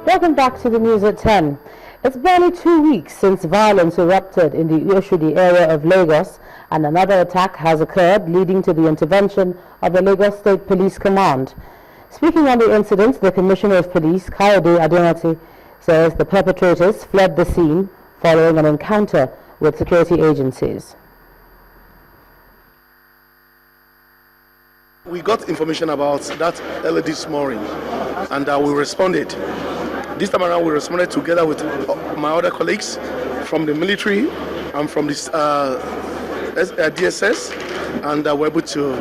Welcome back to the news at 10. It's barely 2 weeks since violence erupted in the Oshodi area of Lagos, and another attack has occurred, leading to the intervention of the Lagos State Police Command. Speaking on the incident, the Commissioner of Police, Kayode Adonati, says the perpetrators fled the scene following an encounter with security agencies. We got information about that early this morning, and we responded. This time around, we responded together with my other colleagues from the military and from this DSS, and we're able to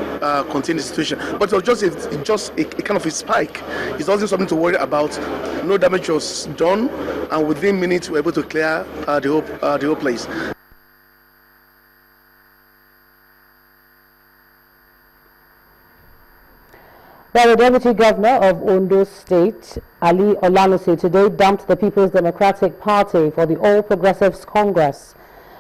contain the situation. But it was just a kind of a spike. It wasn't something to worry about. No damage was done, and within minutes, we were able to clear the whole place. Well, the Deputy Governor of Ondo State, Ali Olanusi, today dumped the People's Democratic Party for the All Progressives Congress.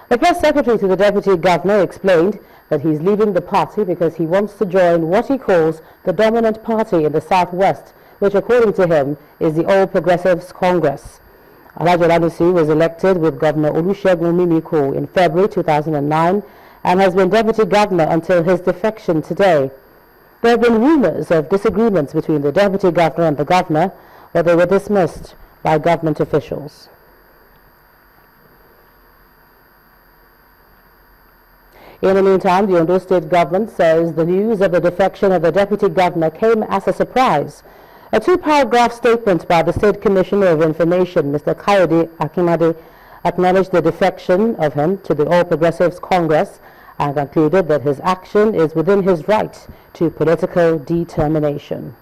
The press secretary to the Deputy Governor explained that he's leaving the party because he wants to join what he calls the dominant party in the Southwest, which according to him is the All Progressives Congress. Alhaji Olanusi was elected with Governor Olusegun Mimiko in February 2009 and has been Deputy Governor until his defection today. There have been rumors of disagreements between the Deputy Governor and the Governor, but they were dismissed by government officials. In the meantime, the Ondo State government says the news of the defection of the Deputy Governor came as a surprise. A two-paragraph statement by the State Commissioner of Information, Mr. Kayode Akinade, acknowledged the defection of him to the All Progressives Congress and concluded that his action is within his right to political determination.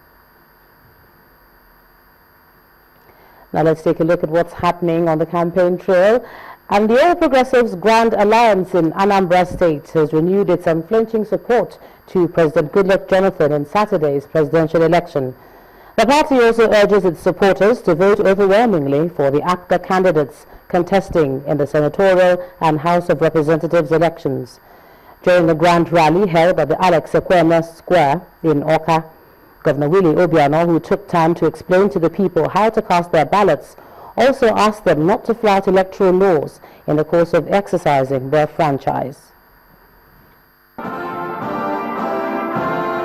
Now let's take a look at what's happening on the campaign trail. And the All Progressives Grand Alliance in Anambra State has renewed its unflinching support to President Goodluck Jonathan in Saturday's presidential election. The party also urges its supporters to vote overwhelmingly for the APGA candidates contesting in the senatorial and House of Representatives elections. During the grand rally held at the Alex Ekweme Square in Awka, Governor Willie Obiano, who took time to explain to the people how to cast their ballots, also asked them not to flout electoral laws in the course of exercising their franchise.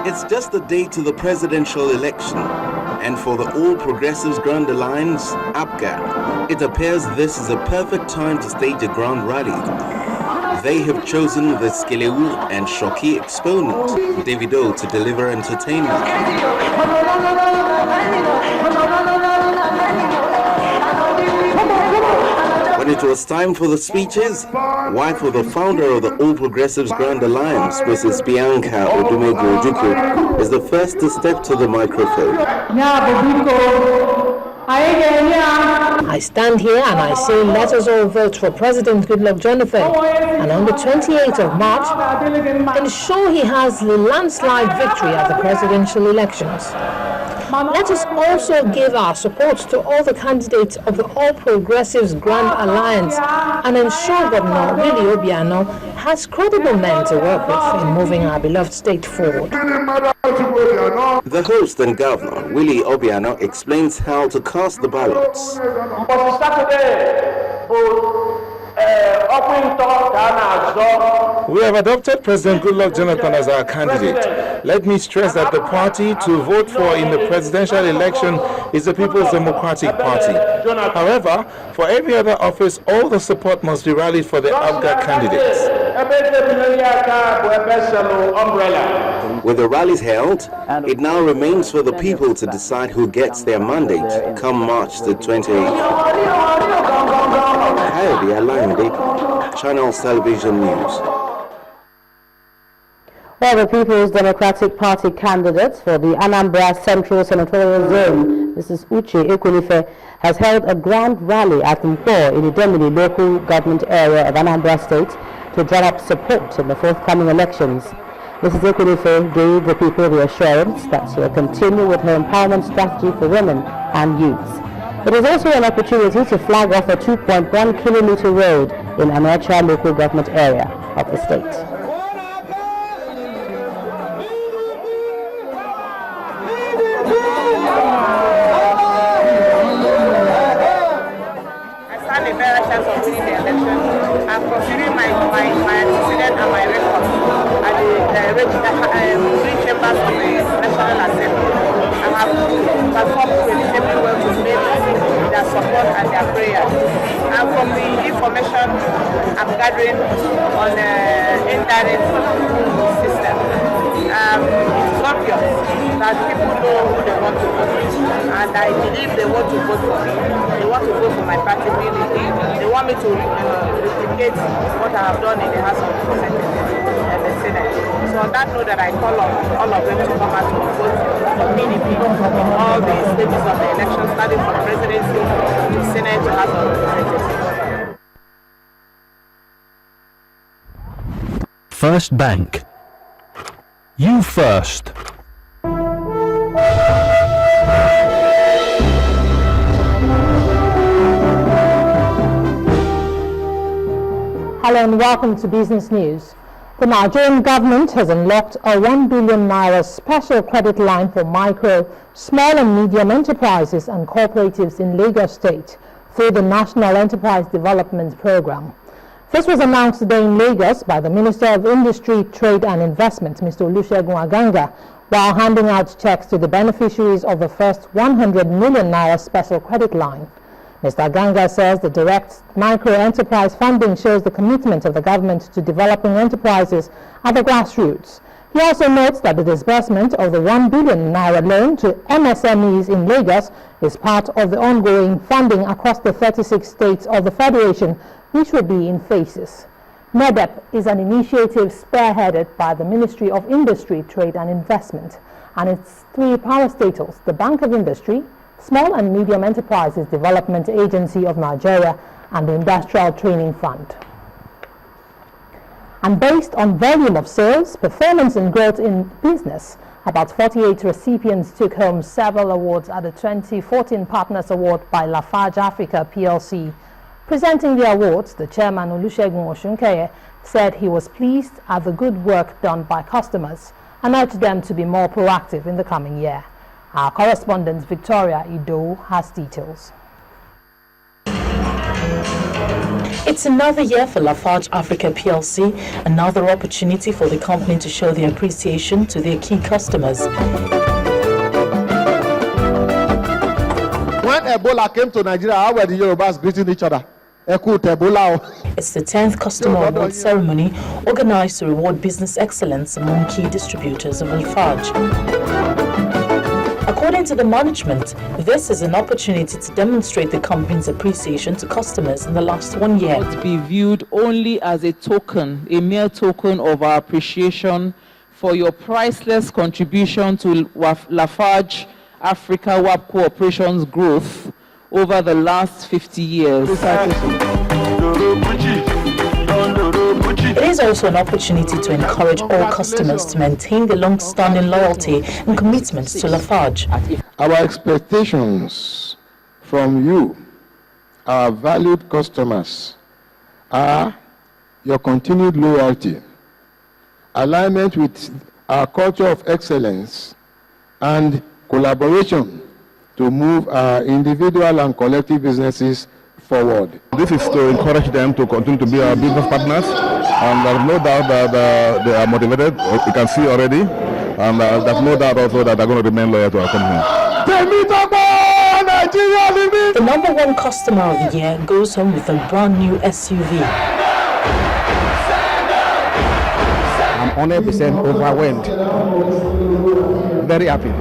It's just a day to the presidential election, and for the All Progressives Grand Alliance, APGA, it appears this is a perfect time to stage a grand rally. They have chosen the Skelewu and Shoki exponent, Davido, to deliver entertainment. When it was time for the speeches, wife of the founder of the All Progressives Grand Alliance, Mrs. Bianca Odumegu Ojukwu, is the first to step to the microphone. I stand here and I say let us all vote for President Goodluck Jonathan, and on the 28th of March, ensure he has the landslide victory at the presidential elections. Let us also give our support to all the candidates of the All Progressives Grand Alliance and ensure Governor Willie Obiano has credible men to work with in moving our beloved state forward. The host and governor, Willie Obiano, explains how to cast the ballots. We have adopted President Goodluck Jonathan as our candidate. Let me stress that the party to vote for in the presidential election is the People's Democratic Party. However, for every other office, all the support must be rallied for the APGA candidates. With the rallies held, it now remains for the people to decide who gets their mandate come March the 28th. Kayode Alayande, Channels Television News. Well, the People's Democratic Party candidate for the Anambra Central Senatorial Zone, Mrs. Uche Ekwunife, has held a grand rally at Mpo in the Idemili local government area of Anambra State to drum up support in the forthcoming elections. Mrs. Ekwunife gave the people the assurance that she will continue with her empowerment strategy for women and youths. It is also an opportunity to flag off a 2.1-kilometer road in Anocha local government area of the state. three chambers of the National Assembly. I have performed relatively well to their support and their prayers. And from the information I'm gathering on the indirect system, it's obvious that people know who they want to vote for. And I believe they want to vote for me. They want to vote for my party PDP. They want me to replicate what I have done in the House of Representatives and the Senate. So on that note, that I call on all of them to come out to vote for PDP in all the stages of the election, starting from presidency to Senate to House of Representatives. First Bank. You first. Hello and welcome to Business News. The Nigerian government has unlocked a 1 billion naira special credit line for micro, small and medium enterprises and cooperatives in Lagos State through the National Enterprise Development Program. This was announced today in Lagos by the Minister of Industry, Trade and Investment, Mr. Olusegun Aganga, while handing out checks to the beneficiaries of the first 100 million naira special credit line. Mr. Aganga says the direct micro-enterprise funding shows the commitment of the government to developing enterprises at the grassroots. He also notes that the disbursement of the 1 billion naira loan to MSMEs in Lagos is part of the ongoing funding across the 36 states of the Federation, which will be in phases. NEDEP is an initiative spearheaded by the Ministry of Industry, Trade and Investment and its three parastatals, the Bank of Industry, Small and Medium Enterprises Development Agency of Nigeria and the Industrial Training Fund. And based on volume of sales, performance and growth in business, about 48 recipients took home several awards at the 2014 Partners Award by Lafarge Africa PLC. Presenting the awards, the chairman Olusegun Osunkeye said he was pleased at the good work done by customers and urged them to be more proactive in the coming year. Our correspondent Victoria Ido has details. It's another year for Lafarge Africa PLC, another opportunity for the company to show their appreciation to their key customers. When Ebola came to Nigeria, how were the Yorubas greeting each other? It's the 10th customer award ceremony organized to reward business excellence among key distributors of Lafarge. According to the management, this is an opportunity to demonstrate the company's appreciation to customers in the last 1 year. Not be viewed only as a token, a mere token of our appreciation for your priceless contribution to Lafarge Africa WAPCO operations growth over the last 50 years. It is also an opportunity to encourage all customers to maintain their long-standing loyalty and commitments to Lafarge. Our expectations from you, our valued customers, are your continued loyalty, alignment with our culture of excellence, and collaboration to move our individual and collective businesses forward. This is to encourage them to continue to be our business partners, and there's no doubt that they are motivated. You can see already, and there's no doubt also that they're going to remain loyal to our company. The number one customer of the year goes home with a brand new SUV. I'm 100% overwhelmed. Very happy.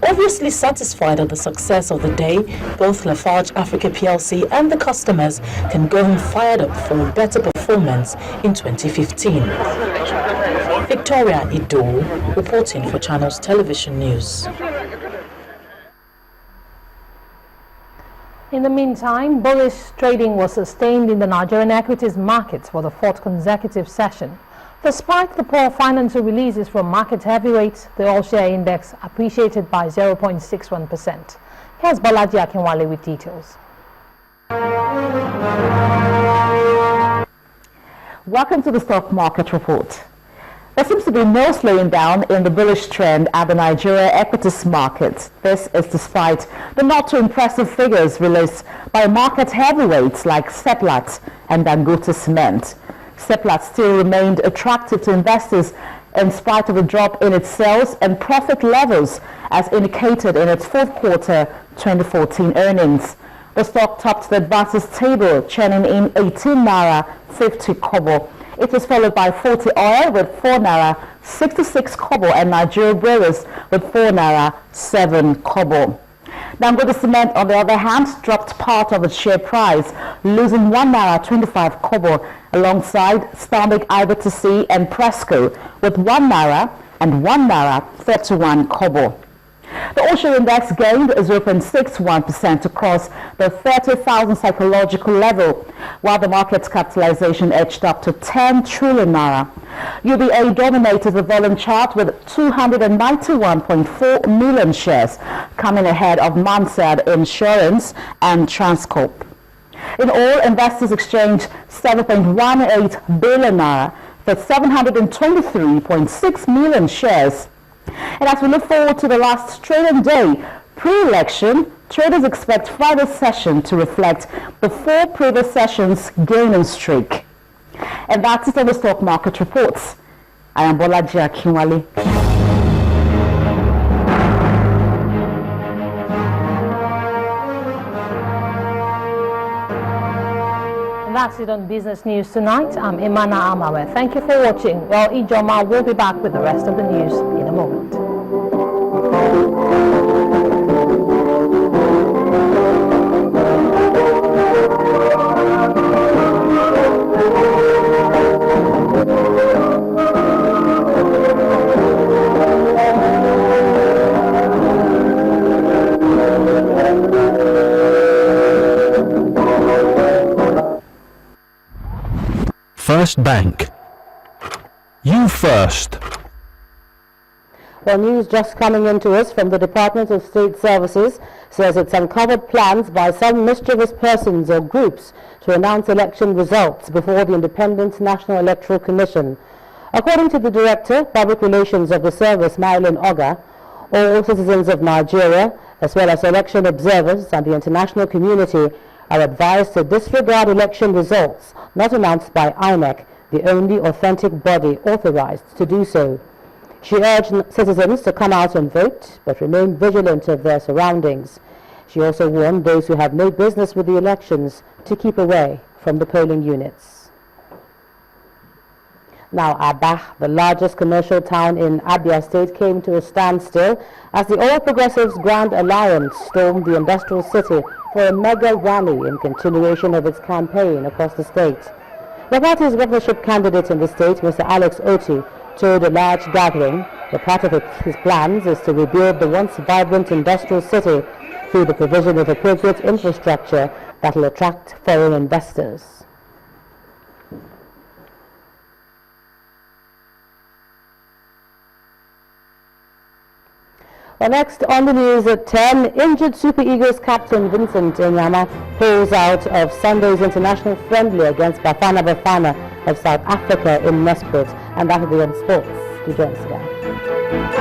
Obviously satisfied at the success of the day, both Lafarge Africa PLC and the customers can go home fired up for a better performance in 2015. Victoria Ido, reporting for Channels Television News. In the meantime, bullish trading was sustained in the Nigerian equities markets for the fourth consecutive session. Despite the poor financial releases from market heavyweights, the all-share index appreciated by 0.61%. Here's Balaji Akinwale with details. Welcome to the Stock Market Report. There seems to be no slowing down in the bullish trend at the Nigeria equities market. This is despite the not too impressive figures released by market heavyweights like Seplat and Dangote Cement. Seplat still remained attractive to investors in spite of a drop in its sales and profit levels, as indicated in its fourth quarter 2014 earnings. The stock topped the advances table, churning in 18 naira 50 kobo. It was followed by 40 oil with 4 naira 66 kobo and Nigeria breweries with 4 naira 7 kobo. Dangote Cement, on the other hand, dropped part of its share price, losing 1 naira 25 kobo, alongside Stanbic IBTC and Presco with 1 naira and 1 naira 31 kobo. The Osho Index gained 0.61% to cross the 30,000 psychological level, while the market's capitalization edged up to 10 trillion naira. UBA dominated the volume chart with 291.4 million shares, coming ahead of Mansard Insurance and Transcorp. In all, investors exchanged 7.18 billion naira for 723.6 million shares. And as we look forward to the last trading day, pre-election, traders expect Friday's session to reflect the 4 previous sessions' gaining streak. And that's it on the stock market reports. I am Bolaji Akinwale. That's it on Business News tonight. I'm Imana Amawe. Thank you for watching. Well, Ijoma will be back with the rest of the news in a moment. First Bank. You first. Well, news just coming into us from the Department of State Services says it's uncovered plans by some mischievous persons or groups to announce election results before the Independent National Electoral Commission. According to the Director, Public Relations of the Service, Marilyn Oga, all citizens of Nigeria, as well as election observers and the international community, are advised to disregard election results not announced by INEC, the only authentic body authorized to do so. She urged citizens to come out and vote, but remain vigilant of their surroundings. She also warned those who have no business with the elections to keep away from the polling units. Now, Aba, the largest commercial town in Abia State, came to a standstill as the All Progressives Grand Alliance stormed the industrial city for a mega rally in continuation of its campaign across the state. The party's governorship candidate in the state, Mr. Alex Oti, told a large gathering that part of his plans is to rebuild the once vibrant industrial city through the provision of appropriate infrastructure that will attract foreign investors. Well, next on the news at 10, injured Super Eagles captain Vincent Enyama pulls out of Sunday's international friendly against Bafana Bafana of South Africa in Nesprit. And that will be on sports. Do join us again.